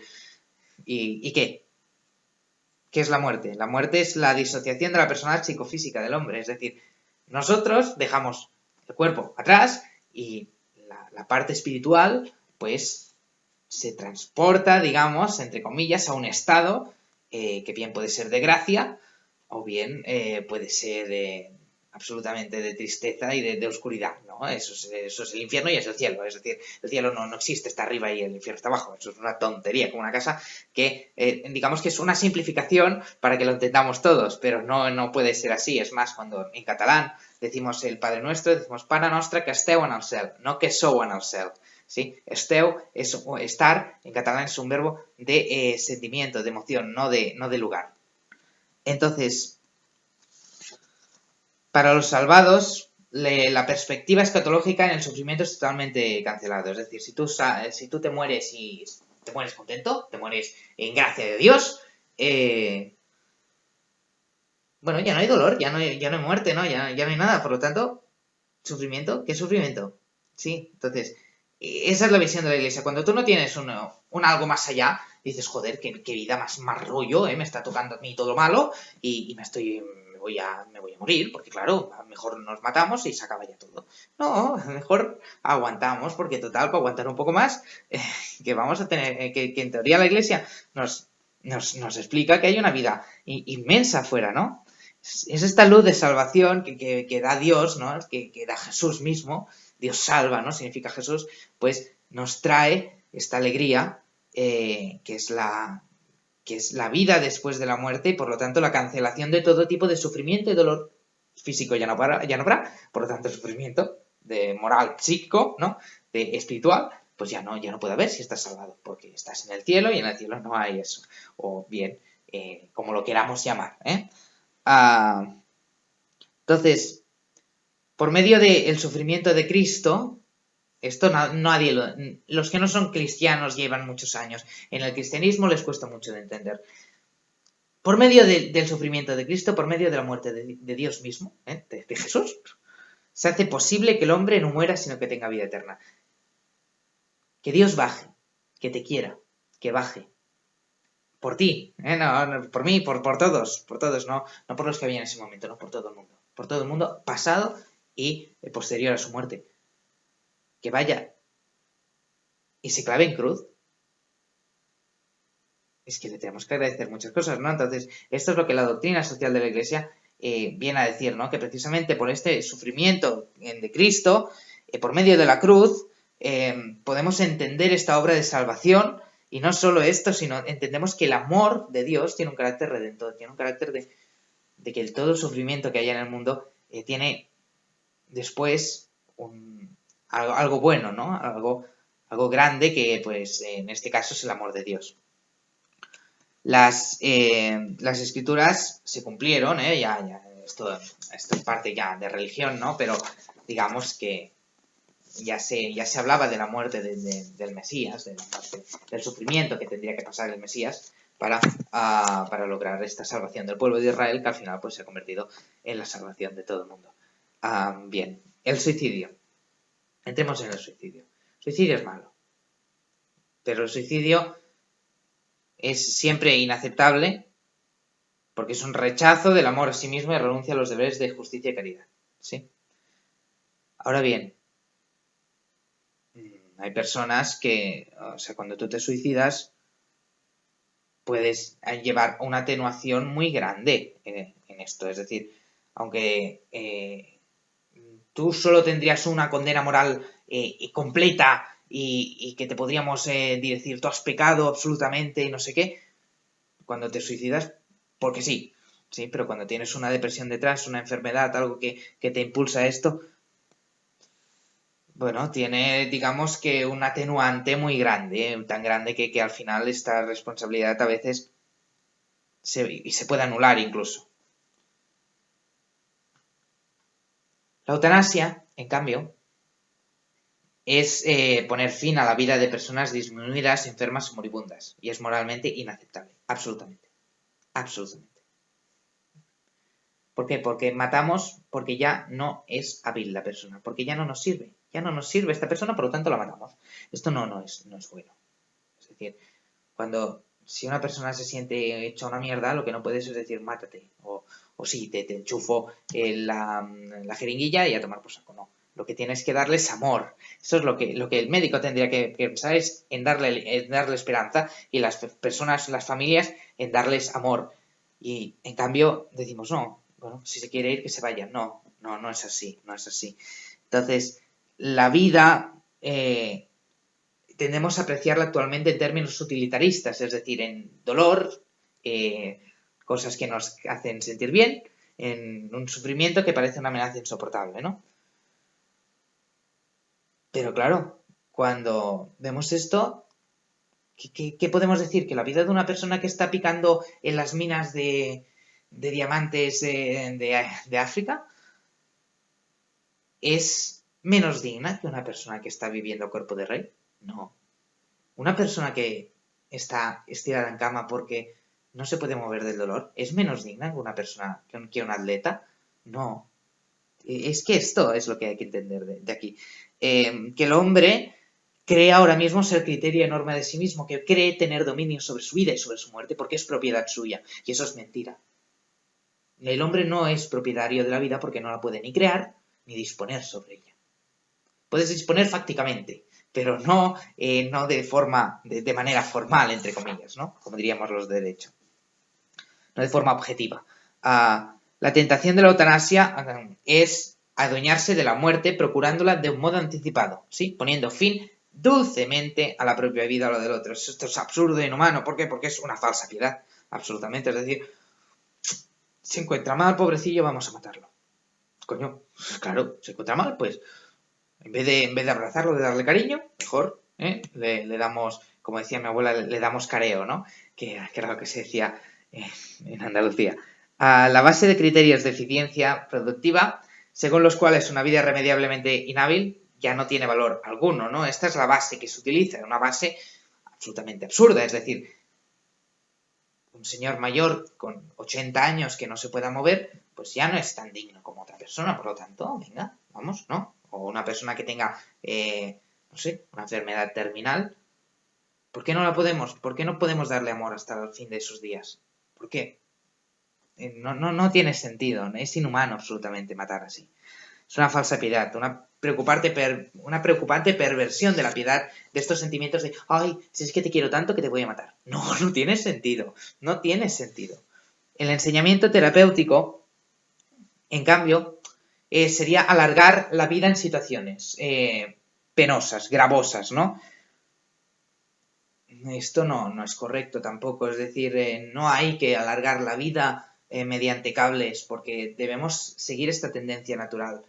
¿Y qué? ¿Qué es la muerte? La muerte es la disociación de la personalidad psicofísica del hombre, es decir, nosotros dejamos el cuerpo atrás y la parte espiritual, pues, se transporta, digamos, entre comillas, a un estado que bien puede ser de gracia o bien puede ser absolutamente de tristeza y de oscuridad, ¿no? Eso es el infierno y es el cielo, es decir, el cielo no existe, está arriba y el infierno está abajo, eso es una tontería, como una casa que, digamos que es una simplificación para que lo entendamos todos, pero no puede ser así, es más, cuando en catalán decimos el Padre Nuestro, decimos Pare nostre que esteu en el cel, no que sou en el cel. ¿Sí? Esteu es estar, en catalán es un verbo de sentimiento, de emoción, no de lugar. Entonces, para los salvados, la perspectiva escatológica en el sufrimiento es totalmente cancelado. Es decir, si tú te mueres y te mueres contento, te mueres en gracia de Dios, bueno, ya no hay dolor, ya no hay muerte, ¿no? Ya no hay nada. Por lo tanto, ¿sufrimiento? ¿Qué sufrimiento? Sí, entonces, esa es la visión de la iglesia. Cuando tú no tienes un algo más allá, dices, joder, qué vida más rollo, me está tocando a mí todo malo y me voy a morir, porque claro, mejor nos matamos y se acaba ya todo. No, mejor aguantamos, porque total, para aguantar un poco más, que vamos a tener, que en teoría la iglesia nos nos explica que hay una vida inmensa afuera, ¿no? Es esta luz de salvación que da Dios, ¿no? Que da Jesús mismo, Dios salva, ¿no? Significa Jesús, pues nos trae esta alegría que es la vida después de la muerte y por lo tanto la cancelación de todo tipo de sufrimiento y dolor físico ya no habrá, por lo tanto el sufrimiento de moral psíquico, ¿no? De espiritual, pues ya no puede haber si estás salvado, porque estás en el cielo y en el cielo no hay eso. O bien, como lo queramos llamar, ¿eh? Entonces, por medio del sufrimiento de Cristo, esto los que no son cristianos llevan muchos años. En el cristianismo les cuesta mucho de entender. Por medio del sufrimiento de Cristo, por medio de la muerte de Dios mismo, de Jesús, se hace posible que el hombre no muera, sino que tenga vida eterna. Que Dios baje, que te quiera, que baje. Por ti, no, por mí, por todos, no por los que había en ese momento, no por todo el mundo. Por todo el mundo, pasado y posterior a su muerte. Que vaya y se clave en cruz. Es que le tenemos que agradecer muchas cosas, ¿no? Entonces, esto es lo que la doctrina social de la Iglesia viene a decir, ¿no? Que precisamente por este sufrimiento de Cristo, por medio de la cruz, podemos entender esta obra de salvación, y no solo esto, sino entendemos que el amor de Dios tiene un carácter redentor, tiene un carácter de que todo el sufrimiento que hay en el mundo tiene después algo bueno, ¿no? Algo grande que, pues, en este caso es el amor de Dios. Las escrituras se cumplieron, esto es parte ya de religión, ¿no? Pero digamos que ya se hablaba de la muerte del Mesías, del sufrimiento que tendría que pasar el Mesías para lograr esta salvación del pueblo de Israel, que al final pues se ha convertido en la salvación de todo el mundo. Bien, el suicidio. Entremos en el suicidio. El suicidio es malo, pero el suicidio es siempre inaceptable porque es un rechazo del amor a sí mismo y renuncia a los deberes de justicia y caridad. ¿Sí? Ahora bien, hay personas que, o sea, cuando tú te suicidas, puedes llevar una atenuación muy grande en esto. Es decir, aunque tú solo tendrías una condena moral completa y que te podríamos decir, tú has pecado absolutamente y no sé qué, cuando te suicidas, porque sí, pero cuando tienes una depresión detrás, una enfermedad, algo que te impulsa a esto, bueno, tiene, digamos que un atenuante muy grande, tan grande que al final esta responsabilidad a veces se puede anular incluso. La eutanasia, en cambio, es poner fin a la vida de personas disminuidas, enfermas o moribundas, y es moralmente inaceptable, absolutamente, absolutamente. ¿Por qué? Porque matamos porque ya no es hábil la persona, porque ya no nos sirve. Ya no nos sirve esta persona, por lo tanto la matamos. Esto no es bueno. Es decir, si una persona se siente hecha una mierda, lo que no puedes es decir mátate. O sí, te enchufo la jeringuilla y a tomar por saco. No. Lo que tienes que darle es amor. Eso es lo que el médico tendría que pensar, es en darle esperanza, y las personas, las familias, en darles amor. Y en cambio decimos, no, bueno, si se quiere ir, que se vaya. No es así, no es así. Entonces, la vida tendemos a apreciarla actualmente en términos utilitaristas, es decir, en dolor, cosas que nos hacen sentir bien, en un sufrimiento que parece una amenaza insoportable, ¿no? Pero claro, cuando vemos esto, ¿qué podemos decir? Que la vida de una persona que está picando en las minas de diamantes de África es menos digna que una persona que está viviendo a cuerpo de rey. No. Una persona que está estirada en cama porque no se puede mover del dolor es menos digna que una persona, que un atleta. No. Es que esto es lo que hay que entender de aquí. Que el hombre cree ahora mismo ser criterio y norma de sí mismo, que cree tener dominio sobre su vida y sobre su muerte porque es propiedad suya. Y eso es mentira. El hombre no es propietario de la vida porque no la puede ni crear ni disponer sobre ella. Puedes disponer fácticamente, pero no, no de manera formal, entre comillas, ¿no? Como diríamos los de derecho. No de forma objetiva. La tentación de la eutanasia es adueñarse de la muerte procurándola de un modo anticipado, ¿sí? Poniendo fin dulcemente a la propia vida o lo del otro. Esto es absurdo e inhumano. ¿Por qué? Porque es una falsa piedad, absolutamente. Es decir, se encuentra mal, pobrecillo, vamos a matarlo. Coño, claro, se encuentra mal, pues en vez de abrazarlo, de darle cariño, mejor le damos, como decía mi abuela, le damos careo, ¿no? Que era lo que se decía en Andalucía. A la base de criterios de eficiencia productiva, según los cuales una vida irremediablemente inhábil ya no tiene valor alguno, ¿no? Esta es la base que se utiliza, una base absolutamente absurda, es decir, un señor mayor con 80 años que no se pueda mover, pues ya no es tan digno como otra persona, por lo tanto, venga, vamos, ¿no? O una persona que tenga, no sé, una enfermedad terminal, ¿por qué no podemos darle amor hasta el fin de esos días? ¿Por qué? No tiene sentido, es inhumano absolutamente matar así. Es una falsa piedad, una preocupante perversión de la piedad, de estos sentimientos de, ay, si es que te quiero tanto que te voy a matar. No tiene sentido, no tiene sentido. El enseñamiento terapéutico, en cambio, sería alargar la vida en situaciones penosas, gravosas, ¿no? Esto no es correcto tampoco, es decir, no hay que alargar la vida mediante cables porque debemos seguir esta tendencia natural.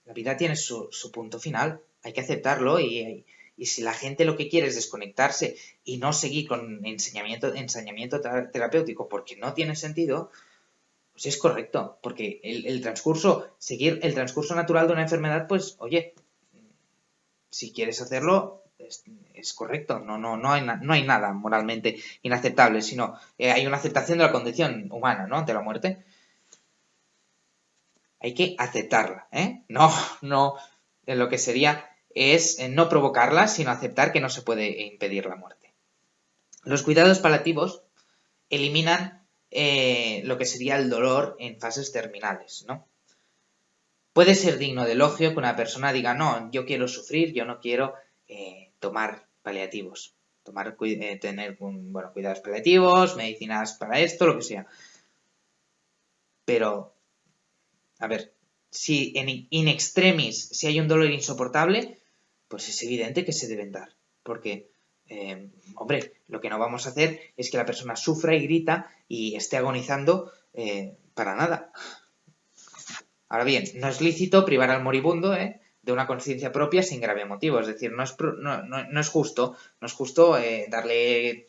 La vida tiene su punto final, hay que aceptarlo y si la gente lo que quiere es desconectarse y no seguir con ensañamiento terapéutico porque no tiene sentido, pues es correcto, porque seguir el transcurso natural de una enfermedad, pues oye, si quieres hacerlo, es correcto, no hay nada moralmente inaceptable, sino hay una aceptación de la condición humana, ¿no? Ante la muerte. Hay que aceptarla, ¿eh? No, lo que sería es no provocarla, sino aceptar que no se puede impedir la muerte. Los cuidados paliativos eliminan lo que sería el dolor en fases terminales, ¿no? Puede ser digno de elogio que una persona diga, no, yo quiero sufrir, yo no quiero tomar paliativos, tener cuidados paliativos, medicinas para esto, lo que sea. Pero, a ver, si in extremis, si hay un dolor insoportable, pues es evidente que se deben dar. Porque, hombre, lo que no vamos a hacer es que la persona sufra y grita y esté agonizando para nada. Ahora bien, no es lícito privar al moribundo de una conciencia propia sin grave motivo. Es decir, no es justo darle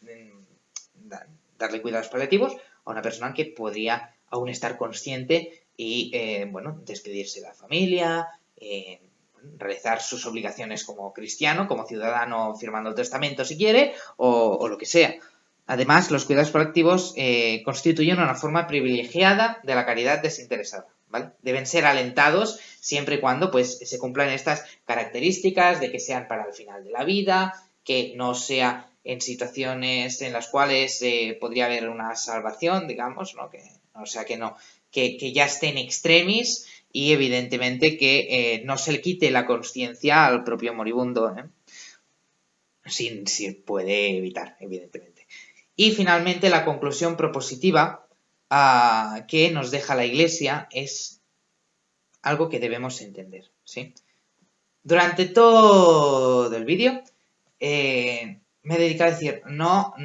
cuidados paliativos a una persona que podría aún estar consciente y, despedirse de la familia, realizar sus obligaciones como cristiano, como ciudadano firmando el testamento si quiere, o lo que sea. Además, los cuidados paliativos constituyen una forma privilegiada de la caridad desinteresada, ¿vale? Deben ser alentados siempre y cuando pues, se cumplan estas características de que sean para el final de la vida, que no sea en situaciones en las cuales podría haber una salvación, digamos, ¿no? Que ya esté en extremis y evidentemente que no se le quite la consciencia al propio moribundo, si puede evitar, evidentemente. Y finalmente la conclusión propositiva que nos deja la Iglesia es algo que debemos entender, ¿sí? Durante todo el vídeo me he dedicado a decir no,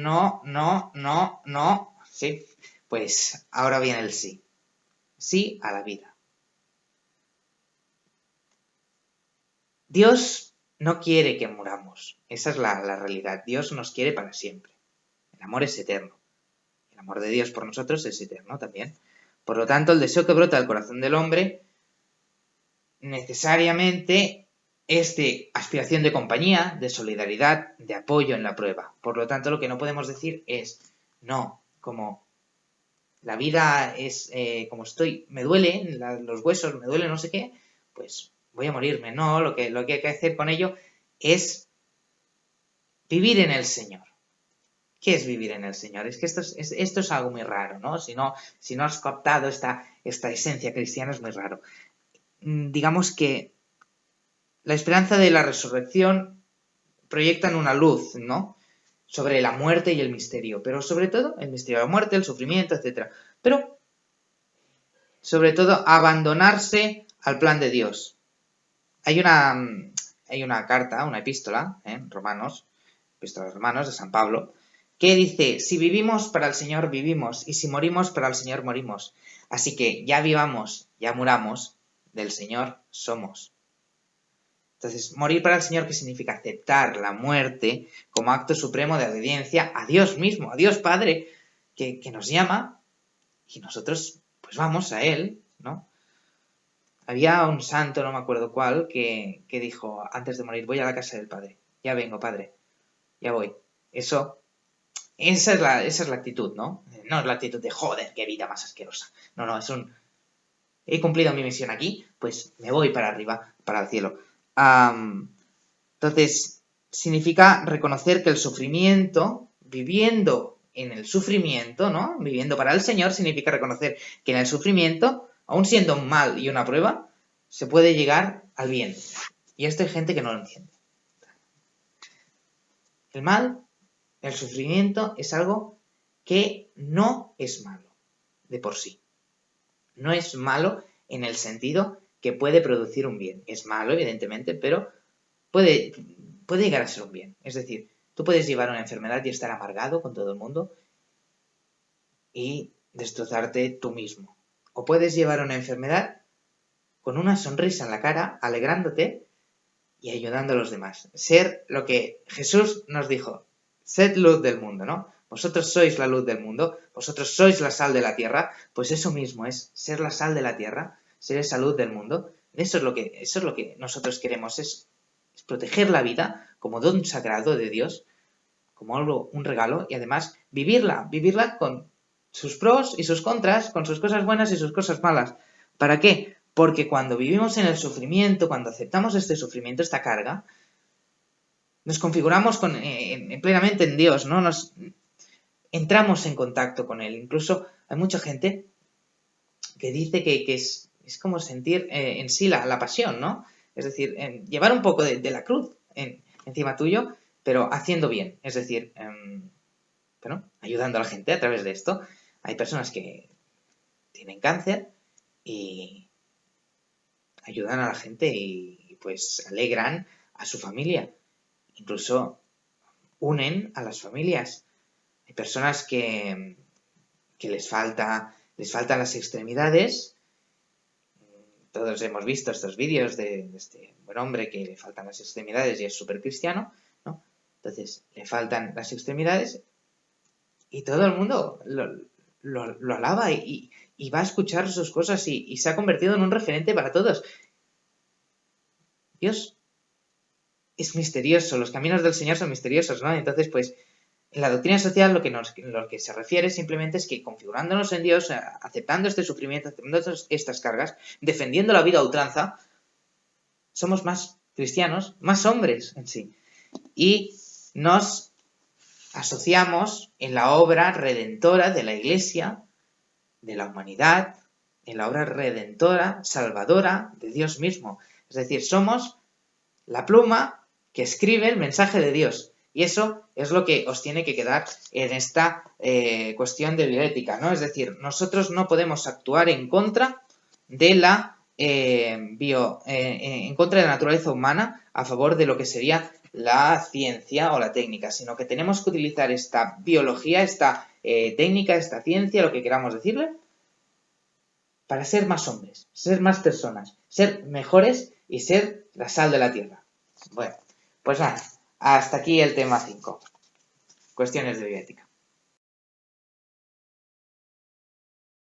¿sí? Pues ahora viene el sí. Sí a la vida. Dios no quiere que muramos. Esa es la realidad. Dios nos quiere para siempre. El amor es eterno. El amor de Dios por nosotros es eterno también. Por lo tanto, el deseo que brota del corazón del hombre necesariamente es de aspiración de compañía, de solidaridad, de apoyo en la prueba. Por lo tanto, lo que no podemos decir es, no, como la vida es, como estoy, me duele los huesos, me duele no sé qué, pues voy a morirme. No, lo que hay que hacer con ello es vivir en el Señor. ¿Qué es vivir en el Señor? Es que esto es algo muy raro, ¿no? Si no has captado esta esencia cristiana es muy raro. Digamos que la esperanza de la resurrección proyectan una luz, ¿no? Sobre la muerte y el misterio, pero sobre todo el misterio de la muerte, el sufrimiento, etc. Pero, sobre todo, abandonarse al plan de Dios. Hay una carta, una epístola, Romanos, epístola de Romanos de San Pablo, que dice, si vivimos para el Señor vivimos, y si morimos para el Señor morimos. Así que ya vivamos, ya muramos, del Señor somos. Entonces, morir para el Señor, ¿qué significa? Aceptar la muerte como acto supremo de obediencia a Dios mismo, a Dios Padre, que nos llama, y nosotros pues vamos a Él, ¿no? Había un santo, no me acuerdo cuál, que dijo antes de morir, voy a la casa del Padre. Ya vengo, Padre. Ya voy. Esa es la actitud, ¿no? No es la actitud de, joder, qué vida más asquerosa. No, he cumplido mi misión aquí, pues me voy para arriba, para el cielo. Entonces, significa reconocer que el sufrimiento, viviendo en el sufrimiento, ¿no? Viviendo para el Señor, significa reconocer que en el sufrimiento, aun siendo un mal y una prueba, se puede llegar al bien. Y esto hay gente que no lo entiende. El mal, el sufrimiento, es algo que no es malo de por sí. No es malo en el sentido que puede producir un bien. Es malo, evidentemente, pero puede llegar a ser un bien. Es decir, tú puedes llevar una enfermedad y estar amargado con todo el mundo y destrozarte tú mismo. O puedes llevar una enfermedad con una sonrisa en la cara, alegrándote y ayudando a los demás. Ser lo que Jesús nos dijo, sed luz del mundo, ¿no? Vosotros sois la luz del mundo, vosotros sois la sal de la tierra, pues eso mismo es ser la sal de la tierra, ser esa luz del mundo. Eso es lo que nosotros queremos, es proteger la vida como don sagrado de Dios, como algo, un regalo, y además vivirla con sus pros y sus contras, con sus cosas buenas y sus cosas malas. ¿Para qué? Porque cuando vivimos en el sufrimiento, cuando aceptamos este sufrimiento, esta carga, nos configuramos plenamente en Dios, ¿no? Nos entramos en contacto con Él. Incluso hay mucha gente que dice que es como sentir en sí la pasión, ¿no? Es decir, llevar un poco de la cruz encima tuyo, pero haciendo bien. Es decir, ayudando a la gente a través de esto. Hay personas que tienen cáncer y ayudan a la gente y pues alegran a su familia. Incluso unen a las familias. Hay personas que les faltan las extremidades. Todos hemos visto estos vídeos de este buen hombre que le faltan las extremidades y es súper cristiano, ¿no? Entonces, le faltan las extremidades y todo el mundo lo alaba y va a escuchar sus cosas y se ha convertido en un referente para todos. Dios es misterioso, los caminos del Señor son misteriosos, ¿no? Entonces, pues, en la doctrina social lo que se refiere simplemente es que configurándonos en Dios, aceptando este sufrimiento, aceptando estas cargas, defendiendo la vida a ultranza, somos más cristianos, más hombres en sí. Y nos asociamos en la obra redentora de la Iglesia, de la humanidad, en la obra redentora, salvadora de Dios mismo. Es decir, somos la pluma que escribe el mensaje de Dios. Y eso es lo que os tiene que quedar en esta cuestión de bioética, ¿no? Es decir, nosotros no podemos actuar en contra de la en contra de la naturaleza humana a favor de lo que sería la ciencia o la técnica, sino que tenemos que utilizar esta biología, esta técnica, esta ciencia, lo que queramos decirle, para ser más hombres, ser más personas, ser mejores y ser la sal de la tierra. Bueno, pues nada, hasta aquí el tema 5. Cuestiones de bioética.